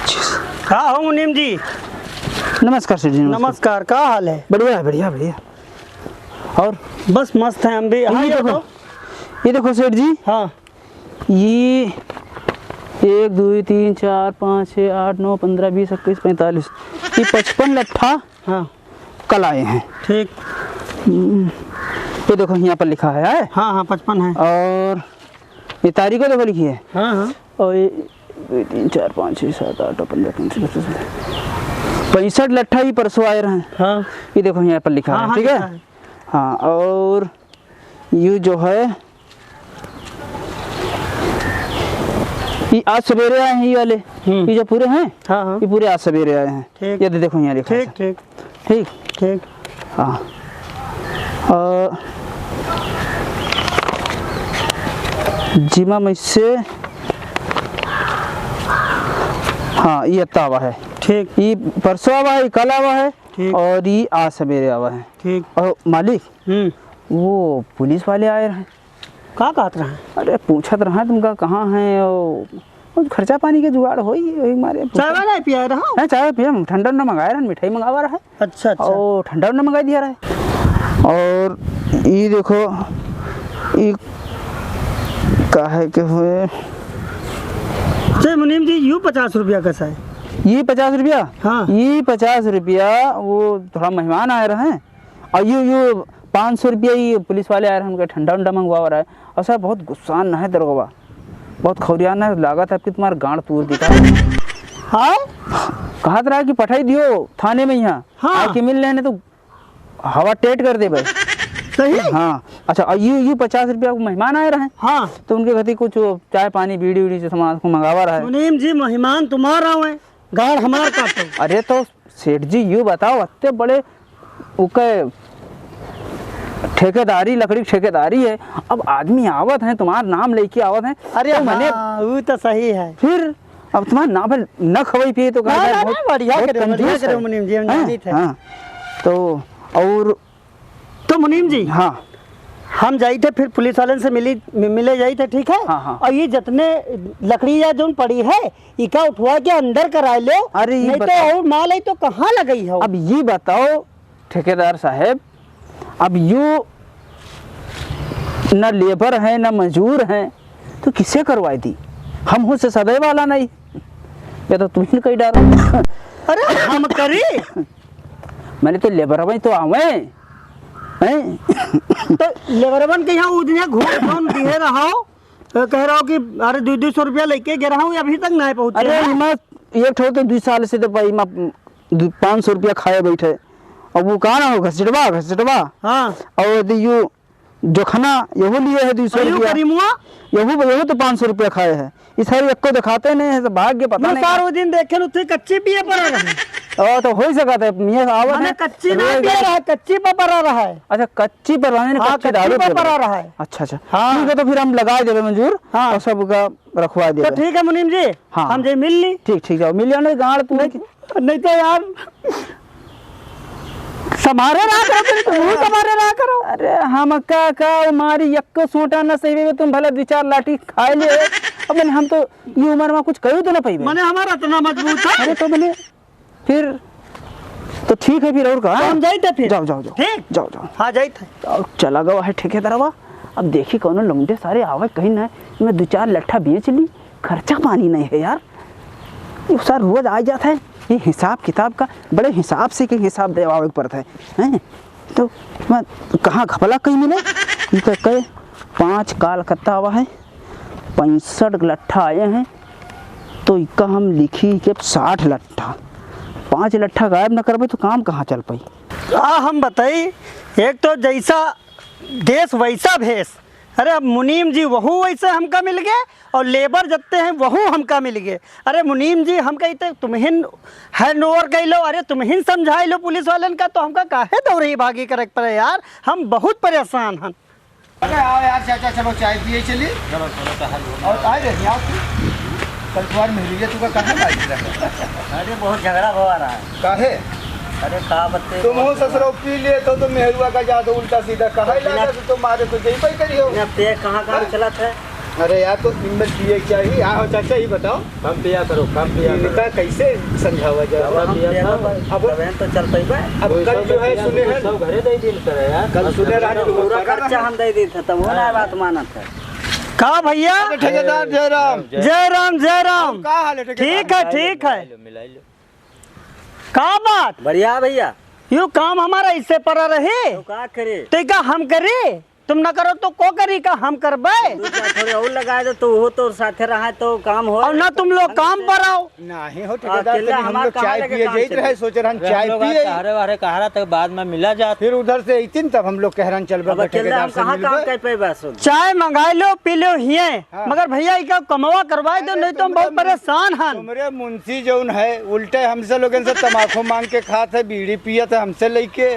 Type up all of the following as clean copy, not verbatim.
25। हाँ हो मुनीम जी। नमस्कार सेठ जी। नमस्कार, क्या हाल है? बढ़िया बढ़िया बढ़िया। और बस मस्त है हम भी। हाँ ये देखो सेठ जी। हाँ ये 1 2 3 4 5 6 8 9 15 20 21 45 ये 55 लट्ठा हाँ कल आए हैं। ठीक। ये देखो यहाँ पर लिखा है। हाँ हाँ 55 है। और ये तारीख देखो लिखी है। हाँ हाँ और ये 2 3 4 5 6 7 8 15 16 65 लट्ठा ही परसों आए रहे। हाँ ये देखो यहाँ पर लिखा है। ठीक है। हाँ और ये जो है ये आज सवेरे आए हैं ये वाले। ये जो पूरे हैं। हाँ हाँ ये पूरे आज सवेरे आए हैं। ठीक। ये देखो यहाँ लिखा है। ठीक ठीक ठीक ठीक। हाँ और जिमा में से हाँ ये अत्ता आवा है। ठीक। ये परसों आवा है, कल आवा है। ठीक। और ये आज सवेरे आवा है। ठीक। और मालिक वो पुलिस वाले आए रहे। क्या कहत रहे हैं? अरे पूछत रहा तुमका कहाँ है और खर्चा पानी के जुगाड़ हो ही मारे। चाय वाला पिया रहा है चाय पिया ठंडा ठंडा मंगाया रहा मिठाई मंगावा रहा है। अच्छा अच्छा। और ठंडा ठंडा मंगा दिया रहा है। और ये देखो ये काहे के हुए चल मुनीम जी यूँ 50 रुपया कैसा है? ये 50 रुपया। हाँ ये 50 रुपया वो थोड़ा मेहमान आए रहे हैं। और ये 500 रुपया ये पुलिस वाले आए रहे हैं उनका ठंडा ठंडा मंगवा रहा है। और सर बहुत गुस्सा न है दरोगा बहुत खौरियाना है लागत है कि तुम्हारा गांड तूर दिखा। हाँ कहा रहा कि पठाई दियो थाने में यहाँ। हाँ। आके मिल रहे हैं तो हवा टेट कर दे भाई। सही। हाँ अच्छा। और ये 50 रुपया मेहमान आए रहे हैं। हाँ तो उनके घर कुछ चाय पानी बीड़ी उड़ी से सामान को मंगावा रहा है। मुनीम जी मेहमान तुम्हारा है गाड़ हमार काटो। अरे तो सेठ जी यू बताओ इतने बड़े उके ठेकेदारी लकड़ी ठेकेदारी है। अब आदमी आवत है तुम्हारा नाम लेके आवत है। अरे तो मैंने वो तो सही है। फिर अब तुम्हारा नाम न खवाई पिए तो बढ़िया करो मुनीम जी हम जानी थे। हाँ तो और तो मुनीम जी हाँ हम जाई थे फिर पुलिस वाले से मिले जाई थे। ठीक है। हाँ, हाँ। और ये जितने लकड़ी या जो पड़ी है इका उठवा के अंदर करा लो। अरे नहीं तो और माल आई तो कहाँ लगई हो? अब ये बताओ ठेकेदार साहब अब यू न लेबर है न मजदूर है तो किससे करवाई दी? हम हो से सदैव वाला नहीं या तो तुम्हें कहीं डालो। अरे हम करी मैंने तो लेबर भाई तो आवे हैं। तो लेबरवन के यहाँ उदने घूम दिए रहो कह रहा हो कि अरे 200 रुपया लेके गे रहा हूँ अभी तक नहीं पहुँचे। अरे मैं एक ठो तो 2 साल से तो भाई मैं 500 रुपया खाए बैठे और वो कहा ना हो घसीटवा। हाँ और यू जोखना यहू लिए है 200 रुपया यहू तो 500 रुपया खाए है। इस हर एक को दिखाते नहीं है भाग्य पता नहीं। सारो दिन देखे उठे कच्ची पिए पर रहा और तो हो ही सका था मियां आवत है कच्ची नहीं पिए रहा है कच्ची पर परा रहा है। अच्छा कच्ची पर रहने कच्ची दारू पर परा रहा है। अच्छा अच्छा ठीक है तो फिर हम लगा देवे मंजूर। हाँ और सब का रखवा दे। तो ठीक है मुनीम जी। हाँ हम जे मिल ली। ठीक है मिल जाने गाड़ तू नहीं तो यार समारे रहा करो। अरे हम का हमारी यक्को सोटा न सही तुम भले 2-4 लाठी खाए ले। अब मैंने हम तो ये उम्र में कुछ कहो तो ना पाई मैंने हमारा इतना मजबूत है। अरे तो मैंने फिर तो ठीक है फिर और कहा हम जाई थे फिर। जाओ ठीक जाओ हाँ जाई थे। और चला गया है ठेकेदारवा। अब देखी कौन लौंडे सारे आवे कहीं ना मैं 2-4 लट्ठा बेच ली खर्चा पानी नहीं है यार। ये सार रोज आ जाता है ये हिसाब किताब का बड़े हिसाब से हिसाब देवावे पड़ता है। तो मैं कहाँ घपला कहीं मिले ये कहे 5 कलकत्ता आवा है 65 लट्ठा आए हैं तो इका हम लिखी के 60 लट्ठा 5 लट्ठा गायब न करबे तो काम कहाँ चल पाई। हम बताई एक तो जैसा देश वैसा भेष। अरे अब मुनीम जी वहू वैसे हमका मिल गए और लेबर जत्ते हैं वहू हमका मिल गए। अरे मुनीम जी हम कहते तुम्हें हैंड ओवर कह लो अरे तुम्हें समझाई लो पुलिस वालन का तो हमका काहे दौड़ रही भागी करे पड़े यार हम बहुत परेशान हैं। अरे आओ यार चाचा चलो चाय पिए चलिए। चलो और आए रही आप कल तुम्हारी मिली तू का कहाँ बाइक रहा? अरे बहुत झगड़ा हो रहा है। काहे? अरे का बत्ते तुम हो ससुरो पी लिए तो मेहरुआ का जादू उल्टा सीधा कहा लगा तो तुम मारे तो जई पे करियो। पे कहाँ चला था अरे यार तो हिम्मत पिए चाहिए। आओ चाचा ही बताओ कम पिया करो, कम पिया करो। इनका कैसे समझावा जाए। अब तो चल पाई अब कल जो है सुने हैं सब घरे दे दिल करे यार। कल सुने रहा पूरा खर्चा हम दे दी था तब वो ना बात मानत है का भैया। ठेकेदार जय राम। जय राम जय राम। का हाल है ठेकेदार? ठीक है मिलाई लो। का बात बढ़िया भैया। यू काम हमारा इससे पर रहे तो का करे तो का हम करे, तुम न करो तो को करी का हम करबे। तू क्या थोड़े और लगाए दो तो वो तो साथे रहा तो काम हो। और ना तुम लोग काम पर आओ। नहीं हो ठेकेदार अकेला तनी हम हमार लोग कहाँ चाय लगे पिए काम जाते चले? रहे, सोच रहे हम चाय पिए। कहरे वारे कहारा तक बाद में मिला जात। फिर उधर से अइतिन तब हम लोग कहरन चलबे अब अकेले हम कहाँ काम कर पे बस। चाय मंगा लो पी लो हिये हाँ। मगर भैया इका कमवा करवाए दो नहीं तो हम बहुत परेशान हन। तुमरे मुंशी जौन है उल्टे हमसे लोगन से तमाकू मांग के खात है, बीड़ी पियत है हमसे लेके।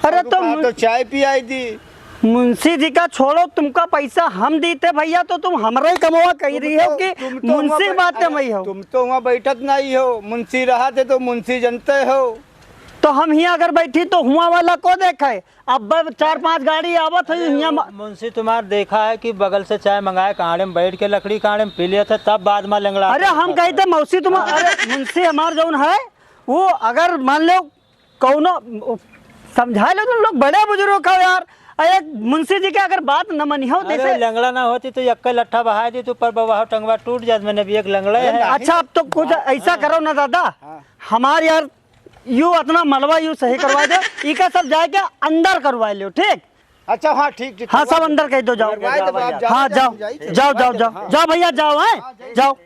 अरे तो चाय पियाई दी। मुंशी जी का छोड़ो, तुमका पैसा हम देते भैया तो तुम हमारा ही कमवा कह रही हो कि मुंशी बात है मई हो। तुम तो वहाँ बैठत नहीं हो, मुंशी रहा थे तो मुंशी जनते हो। तो हम यहाँ अगर बैठी तो हुआ वाला को देखे। अब 4-5 गाड़ी आवत है यहाँ। मुंशी तुम्हार देखा है कि बगल से चाय मंगाए कांडे में बैठ के लकड़ी कांडे में पी लिया था तब बाद में लंगड़ा। अरे हम कहते मौसी तुम अरे मुंशी हमार जौन है वो अगर मान लो कौनो समझा लो तुम लोग बड़े बुजुर्ग हो यार। एक मुंशी जी के अगर बात न मनी हो जैसे लंगड़ा ना होती तो यक्का लट्ठा बहा दी तो पर बवा टंगवा टूट जात। मैंने भी एक लंगड़ा है। अच्छा अब तो कुछ ऐसा करो ना दादा, हमार यार यू अपना मलबा यू सही करवा दो, इका सब जाके अंदर करवा लो ठीक। अच्छा हाँ ठीक ठीक। हाँ सब अंदर कह दो जाओ। हाँ जाओ जाओ जाओ जाओ जाओ भैया जाओ है जाओ।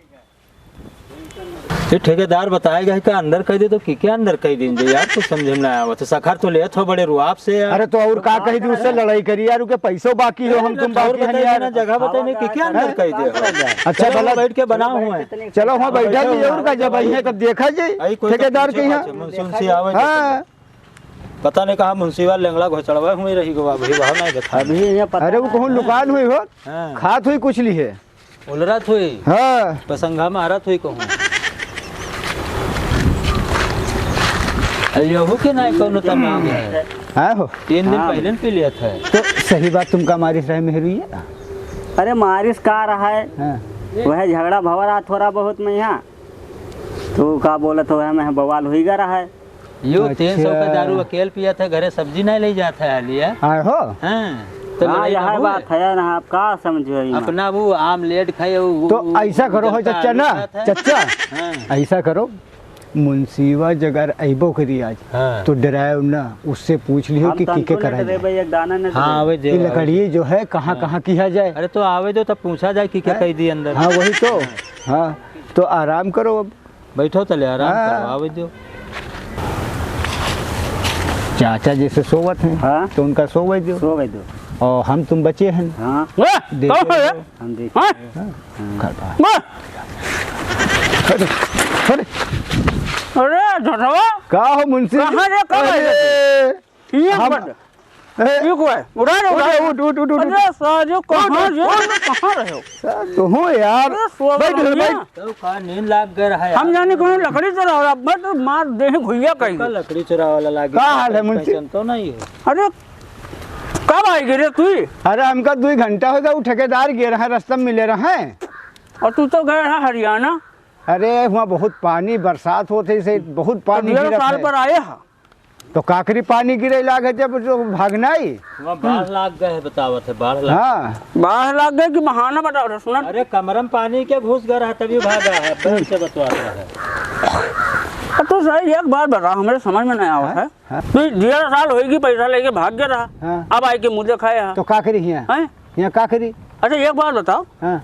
ये ठेकेदार बताएगा कि अंदर कह दे तो क्या अंदर कह देंगे यार। कुछ समझ में आया तो सखर तो ले थो बड़े रुआब से यार। अरे तो और का कही दी उससे लड़ाई करी यार, उनके पैसों बाकी हो हम तुम बाकी हैं यार। जगह बताइए कि क्या अंदर कह दे। अच्छा भला बैठ के बना हुआ है। चलो वहाँ बैठा भी और का जब आई है तब देखा जाए ठेकेदार के यहाँ। मुंशी आवे हाँ पता नहीं कहा मुंशी वाला लंगड़ा घोचड़वा हुई रही गो भाई वहां नहीं देखा। अभी ये पता अरे वो कहूँ लुकान हुई हो, हाँ। खात हुई कुछ ली है। उलरत हुई हाँ पसंगा मारत हुई कहूँ। यहू के नहीं कोनो तमाम है। हाँ हो 3 दिन पहले पी लिया था। तो सही बात तुमका मारिश रहे मेहरुई है। अरे मारिस का रहा है हाँ वह झगड़ा भवरा थोड़ा बहुत में यहाँ तो का बोला तो मैं बवाल हुई गा रहा है। यो अच्छा। 300 का दारू अकेले पिया था, घरे सब्जी नहीं ले जाता है लिया। हाँ हो हाँ तो हाँ लड़ाई ना यह हुए। बात है ना आप का समझो यहाँ। अपना वो आमलेट खाए तो ऐसा करो हो चच्चा ना चच्चा, हाँ। ऐसा करो मुंसीवा जगह अबो करी आज हाँ। तो डराए ना, उससे पूछ लियो कि किके कराए जाए। भाई एक दाना ने हाँ आवे ये दे। लकड़ी जो है कहाँ कहाँ किया जाए। अरे तो आवे दो तब पूछा जाए कि क्या कह दी अंदर। हाँ वही तो। हाँ तो आराम करो अब। बैठो तले आराम हाँ। करो आवे दो। चाचा जैसे सोवत हैं हाँ। तो उनका सोवे दो सो गए दो। और हम तुम बचे हैं। हाँ देते रहो। हम देख अरे अरे झटवा का हो मुंशी कहाँ रे, कब आए अरे, ये हम- बड़ ए, ये को है उड़ा रे उड़ा उठ उठ उठ उठ उठ अरे साजो कहाँ रहे हो। तो हूँ यार अरे सो बैठ गए बैठ। तो का नींद लाग गया है। हम जाने कौन लकड़ी चला रहा मैं तो मार दे भैया कहीं। का लकड़ी चुरा वाला लागे। का हाल है मुंशी? पहचान तो नहीं है। अरे कब आएगी रे तू? अरे हमका 2 घंटा होगा वो ठेकेदार गे रहा है, रास्ता में मिले रहे हैं। और तू तो गए है हरियाणा, अरे वहाँ बहुत पानी बरसात होते से बहुत पानी 1.5 गिरत साल है। पर आए हा। तो काकरी पानी गिरे लागे जब तो भागना ही। वहाँ बाढ़ लाग गए है बतावत है बाढ़ लाग। हाँ बाहर लग गए कि बहाना बता रहे सुना। अरे कमरम पानी के घुस गया है तभी भागा है। बैठ से बतवा रहा है। तो सही एक बार बता हमारे समझ में नहीं आवा है। हाँ। तू 1.5 साल होगी पैसा लेके भाग गया रहा, हाँ। अब आए के मुझे खाए हा। तो काकरी यहाँ हैं? यहाँ काकरी। अच्छा एक बात बताओ, हाँ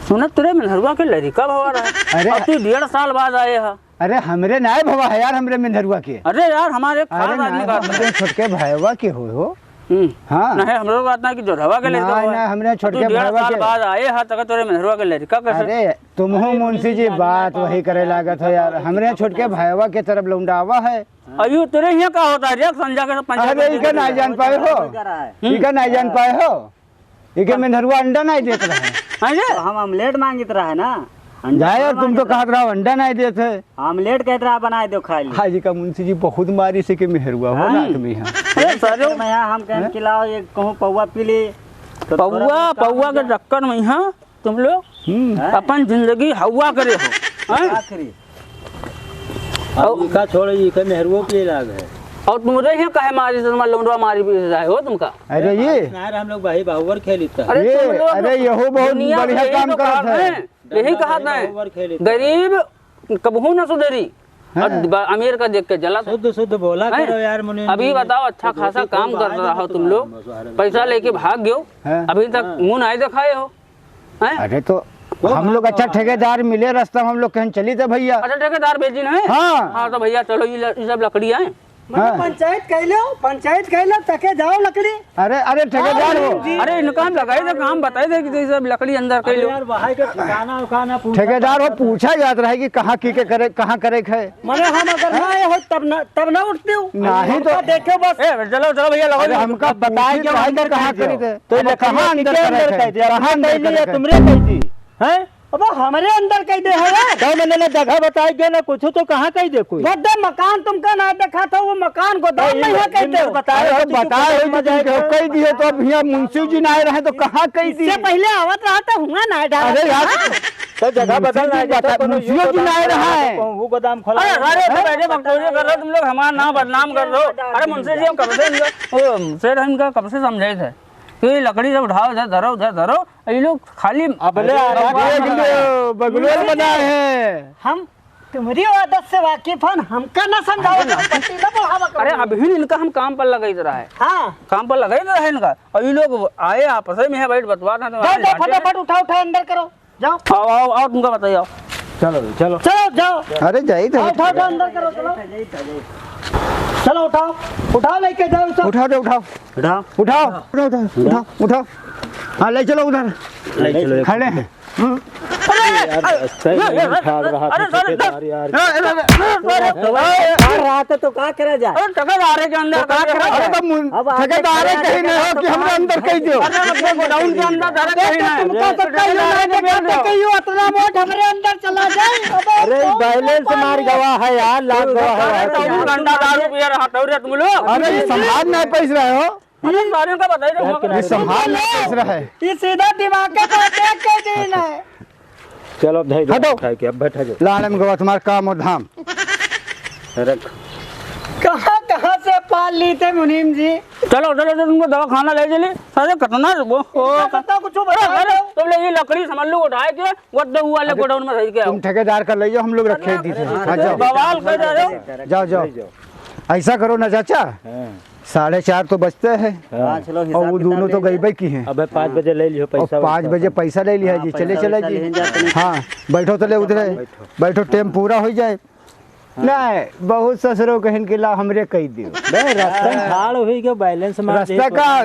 सुना तेरे मिनहरुआ के लड़का भवा रहा है। अरे अब तू 1.5 साल बाद आए हा। अरे हमरे नाय भवा है यार, हमरे मिंधरुआ के। अरे यार हमारे अरे खास आदमी नाय का हमरे छोटके भाईवा के हो। हाँ नहीं हमरो बात ना कि जो रवा के लड़का ना, हुआ ना, है। हमरे छोटके तू 1.5 भाईवा साल के। बाद आए हा तक तेरे मिनहरुआ के लड़का कैसे? अरे तुम हो मुंशी जी बात वही करे लागत हो यार, हमरे छोटके भाईवा के तरफ लौंडावा है। अयो तेरे यहाँ का होता है रिएक्ट संजा के पंचायत अरे इका नहीं जान पाए हो, इका नहीं जान पाए हो, इके मिंधरुआ अंडा नहीं देत रहे। हैं जे? तो हम ऑमलेट मांगित रहा है ना। जाए यार तुम तो कहत रहा अंडा नहीं देते। ऑमलेट कहते रहा बनाए दो खा ली। हाजी का मुंशी जी बहुत मारी से के मेहरुआ हो ना आदमी है। अरे सर मैं यहाँ हम कहने खिलाओ ये कहूँ पौवा पी ली तो थोड़ा पौआ बहुत काम पौआ हो के चक्कर में यहाँ तुम लोग अपन जिंदगी हवा करे हो हैं? आखिरी अब इका छोड़े इका मेहरुओ के लाग है। और तुमरे यहाँ कहे मारी तुम लौंडवा मारी भी जाए हो तुमका। अरे ये यार हम लोग भाई बाहुबर खेलिता अरे ये तुम लोग अरे यहो बहुत दुनिया में बढ़िया यही काम तो करत कहा है। है, यही कहा बाहुबर खेली है गरीब कबहू न सुधरी और अमीर का देख के जला शुद्ध शुद्ध बोला हैं? करो यार मुनीम अभी जी। बताओ अच्छा खासा काम कर रहा हो तुम लोग, पैसा लेके भाग गयो, हैं? अभी तक मुंह नहीं दिखाए हो हैं? अरे तो हम लोग अच्छा ठेकेदार मिले रास्ता में हम लोग कहीं चली थे भैया। अच्छा ठेकेदार भेजी है। हाँ। हाँ तो भैया चलो ये सब लकड़ियाँ हैं। मैंने पंचायत कह लो तके जाओ लकड़ी। अरे अरे ठेकेदार हो, अरे इनका हम लगाए थे काम बताए थे कि ये सब लकड़ी अंदर कर लो। यार वहाँ का ठिकाना उखाना पूछा ठेकेदार हो पूछा जात रहा है कि कहाँ की के करे कहाँ करे है। मैंने हम अगर ना आए हो तब ना उठती हूँ। नहीं तो देखो बस ए चलो चलो भैया अरे लगाओ। हमका बताए कि अंदर कहाँ करी थे तो अब कहाँ अंदर करे थे? कहाँ अंदर करे थे? तुमरे कही थी हैं? अब हमारे अंदर कह दे है तो मैंने ना जगह बताई गया ना कुछ तो कहाँ कही दे कोई बड़ा मकान तुमका ना देखा था, वो मकान गोदाम में है कहते हो। अरे तो बताए हो कि कही दिए तो अब यहाँ मुंशी जी ना आए रहे तो कहाँ कही दी? इससे पहले आवत रहा था हुआ ना डाला। अरे यार तो जगह बदलना है मुंशियों जी ना आए रहा है। वो गोदाम खोला अरे अरे तो बैठे बकचोदी कर रहे हो तुम लोग, हमारा नाम बदनाम कर रहे हो। अरे मुंशी जी हम कब से इनका शेर इनका कब से समझे थे कि ये लकड़ी जब उठाओ उधर धरो, ये लोग खाली अबले बगलोल बनाए हैं। हम तुम्हारी आदत से वाकिफ हन, हमका ना समझाओ पट्टी ना बढ़ावा करो। अरे अभी इनका हम काम पर लगाई रहा है, हाँ काम पर लगाई रहा है इनका, और ये लोग आए आपस में है बैठ बतवा जाओ फटाफट उठाओ अंदर करो, जाओ आओ आओ आओ तुमका बताइए। चलो चलो चलो जाओ अरे जाई थे उठाओ अंदर करो, चलो उठाओ लेके जाओ सब। उठा दे उठाओ उठाओ उठाओ उठाओ उठाओ हाँ ले चलो उधर खड़े हैं। रहा था तो क्या करा जाए। अरे ठेकेदार के अंदर अरे तो ठेकेदार कहीं नहीं हो कि हमरा अंदर कही दो। गोडाउन के अंदर डायरेक्ट कहीं नहीं। तुमका सकता ही ना देखते कहीं उतना मोट हमारे अंदर चला जाए। अरे बैलेंस मार गवा है यार, लाख गवा है। 24 घंटा दारू पिए रहा था तुम लोग। अरे ये संभाल नहीं पैस रहे हो, अरे सारे का बताइए ये संभाल नहीं पैस रहा है। ये सीधा दिमाग के तो देख के दिन है। चलो अब धैर्य हटो। बैठा के अब बैठा जाओ। लाने में गवा तुम्हारा काम और धाम। रख कहाँ से पाल ली थे मुनीम जी? चलो चलो चलो तुमको दवा खाना ले चले सारे कितना वो बताओ कुछ अरे तुम लोग ये लकड़ी समझ लो उठाए के गद्दे वाले गोडाउन में रह के आओ। तुम ठेकेदार का ले जाओ, हम लोग रखे दी थे। हाँ, जाओ बवाल कर रहे हो। जाओ जाओ ऐसा करो ना चाचा, 4:30 तो बजते हैं हाँ चलो और हिसाब वो दोनों तो गई की हैं अब 5 बजे ले लियो और पैसा। 5 बजे पैसा ले लिया जी। चले चले पैसा जी लेने जाते नहीं। हाँ बैठो तो ले उधरे बैठो टाइम पूरा हो जाए। नहीं बहुत ससुरों कहन के ला हमरे कही दियो रास्ता खाड़ हुई के बैलेंस मार रास्ता का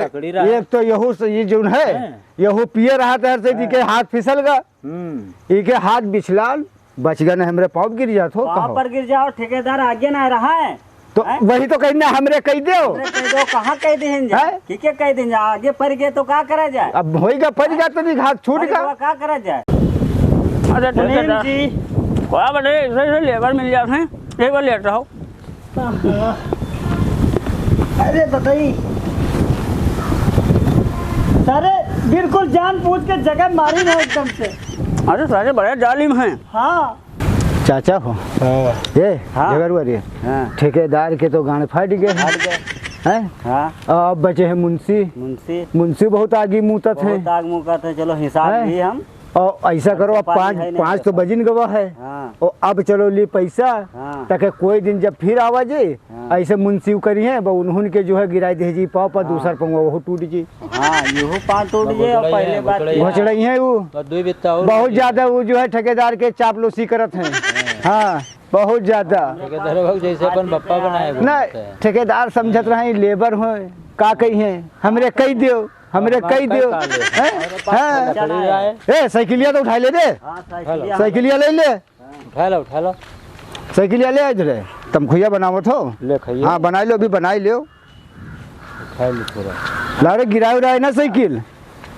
एक तो यहू ये जो है यहू पिए रहा था से के हाथ फिसल गा, इके हाथ बिछलाल बच गए न हमरे पाँव गिर जात हो वहाँ कहो। पर गिर जाओ, ठेकेदार आगे ना रहा है तो वही तो कहना हमरे कही दो। अरे कह दो कहाँ कह दें जा, हैं? ठीक है कह दें जा, आगे पड़ गए तो क्या करा जाए। अब होएगा पड़ गया तो नहीं हाथ छूट गया। क्या करा जाए। अरे मुनीम जी क्या बड़े ऐसे लेबर मिल जाते हैं, एक बार लेट रहो। अरे बताइए सारे बिल्कुल जान पूछ के जगह मारी ना एकदम से। अरे सारे बड़े जालिम हैं। हाँ चाचा हो ये हाँ। जगरवारी हाँ ठेकेदार के तो गाने फाट गए हैं। हाँ अब बचे हैं मुंशी। मुंशी बहुत आगे मुतत है बहुत आग मुका था। चलो हिसाब हैं? लिए हम। और ऐसा करो अब पानी है नहीं 5 तो बजिन गवा है हाँ और अब चलो ली पैसा हाँ। ताकि कोई दिन जब फिर आवा जे ऐसे मुंशी करी है उन्होंने के जो है गिराई दे जी पाँव पर दूसर पंगा वो टूट जी। हाँ यूँ पाँव टूट गए और पहले बात घोचड़ई है वो दो बित्ता और बहुत ज्यादा वो जो है ठेकेदार के चापलूसी करत हैं। हाँ बहुत ज्यादा ठेकेदार भाग जैसे अपन बप्पा बनाए नहीं ठेकेदार समझत रहे लेबर हो का कही है हमरे कही दियो हमरे कही दियो। ए साइकिलिया तो उठा ले रे, साइकिलिया ले ले उठा लो साइकिलिया ले आज रे तुम खुया बनावत हो। ले खाइए। हाँ बनाई लो अभी बनाई लो खा लो पूरा। लारे गिराए रहा है ना साइकिल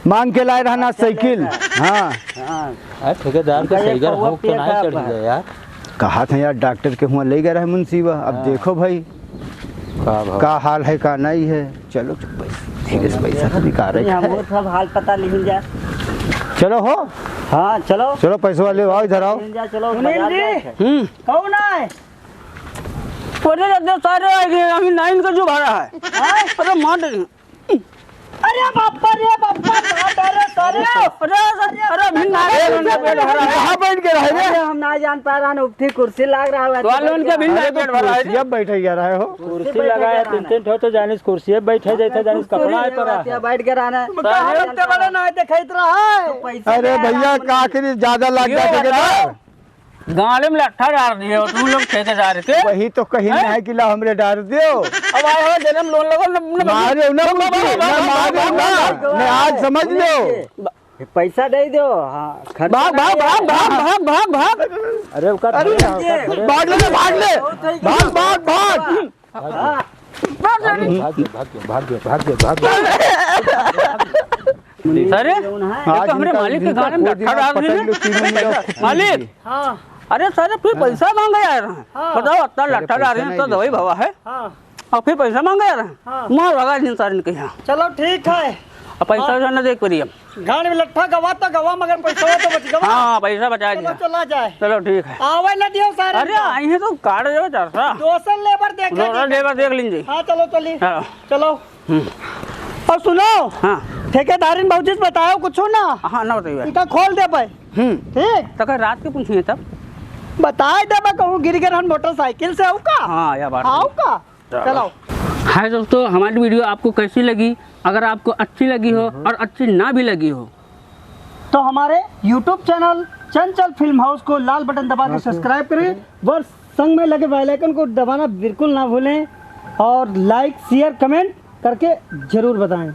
मांग के लाए रहना साइकिल। हाँ हाँ ठेकेदार का सही कर हो तो नहीं चढ़ गया यार। कहा था यार डॉक्टर के हुआ ले गया रहा मुंसीबा। अब देखो भाई का हाल है का नहीं है। चलो धीरे से पैसा तो निकाल रहे हम सब हाल पता लिख जाए। चलो हो हाँ चलो चलो पैसे वाले आओ इधर आओ। लिख जा, चलो सुनील बाजार जी। जाए थे। कौन है? अरे दादा सारे आ गए, अभी 9 का जो भाड़ा है। अरे मार दे। अरे बापा रे बापा, अरे सारे अरे अभी 9 का पेट भरा है। कहाँ बैठ के रहे अरे रे? हम ना जान पा रहा उठी कुर्सी लग रहा है वाले उनके भी 9 पेट भरा है। जब बैठे जा रहे हो कुर्सी लगाया 3-3 ठो तो जानिस कुर्सी है बैठे जैसे जानिस कपड़ा है पर बैठ के रहना हफ्ते वाला ना देखत रहा है। अरे भैया काकरी ज्यादा लग जाते ना गाले में लट्ठा डाल दिए हो तुम लोग ठेकेदार के। वही तो कहीं नहीं कि ला हमरे डाल दियो। अब आए हो जन्म लोन लगो मारे ना मुझे, ना मारे ना मैं आज समझ लो। पैसा दे दो। हाँ खर्चा भाग भाग भाग भाग भाग भाग भाग। अरे उसका भाग ले भाग ले भाग भाग भाग अरे ये तो हमरे मालिक के गाले में लट्ठा डाल दिए। मालिक हाँ अरे सर फिर पैसा मांगे यार। बताओ इतना लट्ठा डाल रहे हैं तो दवाई भवा है हाँ और फिर पैसा मांगे यार। हाँ। मार लगा दिन सारे इनके यहाँ। चलो ठीक है। अब पैसा जो ना देख परिए। गाड़ी में लट्ठा गवा तो गवा मगर पैसा तो बच गवा। हाँ पैसा बचा चलो दिया। चला जाए। चलो ठीक है। आवे न दियो सारे। अरे आई है तो काट दो चारसा। दोसर लेबर देख दोनों लेबर देख लीजिए। हाँ चलो चलिए चलो। चलो। और सुनो हाँ ठेकेदारी बहुत चीज बताओ कुछ ना हाँ ना बताइए। इनका खोल दे पाए ठीक तो कल रात के पूछिए तब। बताए दे मैं कहूँ गिर गिर मोटरसाइकिल से आऊँ का हाँ यह बात आऊँ का चलो। हाय दोस्तों, हमारी वीडियो आपको कैसी लगी? अगर आपको अच्छी लगी हो और अच्छी ना भी लगी हो तो हमारे YouTube चैनल चंचल फिल्म हाउस को लाल बटन दबा के सब्सक्राइब करें और संग में लगे बेल आइकन को दबाना बिल्कुल ना भूलें और लाइक शेयर कमेंट करके जरूर बताएं।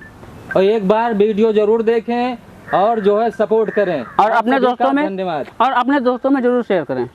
और एक बार वीडियो जरूर देखें और जो है सपोर्ट करें और अपने सभी का दोस्तों में धन्यवाद। और अपने दोस्तों में जरूर शेयर करें।